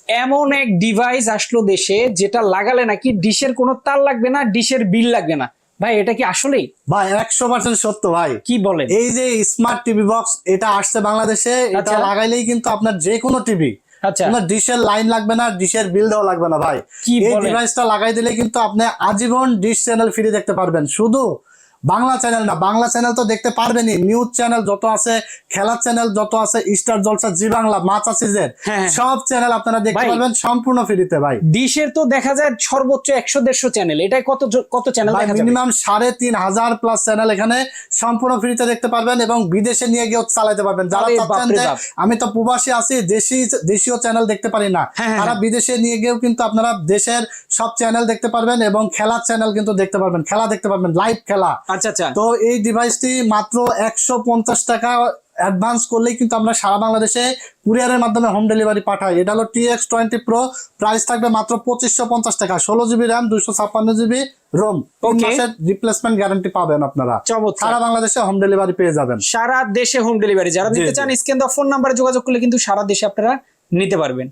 এমন এক ডিভাইস আসলো দেশে যেটা লাগালে নাকি ডিশের কোনো তার লাগবে না, ডিশের বিল লাগবে না। ভাই এটা কি আসলেই? ভাই 100% সত্য ভাই। কি বলেন? এই যে স্মার্ট টিভি বক্স এটা আসছে বাংলাদেশে, এটা আচ্ছা। লাগাইলেই কিন্তু আপনার যে কোনো টিভি, আচ্ছা। কোনো ডিশের লাইন লাগবে না, ডিশের বিল দেওয়া লাগবে না ভাই। কি এই বলেন? ডিভাইসটা লাগাই দিলে কিন্তু আপনি আজীবন ডিশ চ্যানেল ফ্রি দেখতে পারবেন। শুধু বাংলা চ্যানেল না, বাংলা চ্যানেল তো দেখতে পারবেনই, নিউজ চ্যানেল যত আছে, খেলার চ্যানেল যত আছে, স্টার জলসা, জি বাংলা, মাছ আসিজের হ্যাঁ। সব চ্যানেল আপনারা দেখতে ভাই, পারবেন সম্পূর্ণ ফ্রিতে ভাই। ডিশের তো দেখা যায় সর্বোচ্চ 100-150 চ্যানেল, এটাই কত কত চ্যানেল ভাই দেখা যাবে? মিনিমাম 3500+ চ্যানেল এখানে সম্পূর্ণ ফ্রিতে দেখতে পারবেন এবং বিদেশে নিয়ে গিয়ে চালাতে পারবেন। যারা আরে চাচ্ছেন বাপরে যে বাপ। আমি তো প্রবাসী আছি, দেশীয় চ্যানেল দেখতে পারি না, হ্যাঁ, হ্যাঁ, তারা বিদেশে নিয়ে গিয়েও কিন্তু আপনারা দেশের সব চ্যানেল দেখতে পারবেন এবং খেলার চ্যানেল কিন্তু দেখতে পারবেন, খেলা দেখতে পারবেন, লাইভ খেলা। আচ্ছা আচ্ছা। তো এই ডিভাইসটি মাত্র 150 টাকা অ্যাডভান্স করলেই কিন্তু আমরা সারা বাংলাদেশে কুরিয়ারের মাধ্যমে হোম ডেলিভারি পাঠাই। এটা হলো TX20 Pro, প্রাইস থাকবে মাত্র 2550 টাকা, 16GB RAM, 256GB ROM, 3 Okay. মাসের রিপ্লেসমেন্ট গ্যারান্টি পাবেন আপনারা। চমৎকার। সারা বাংলাদেশে হোম ডেলিভারি পেয়ে যাবেন। সারা দেশে হোম ডেলিভারি, যারা জি, নিতে জি। চান স্ক্রিন দেওয়া ফোন নাম্বারে যোগাযোগ করলে কিন্তু সারা দেশে আপনারা নিতে পারবেন।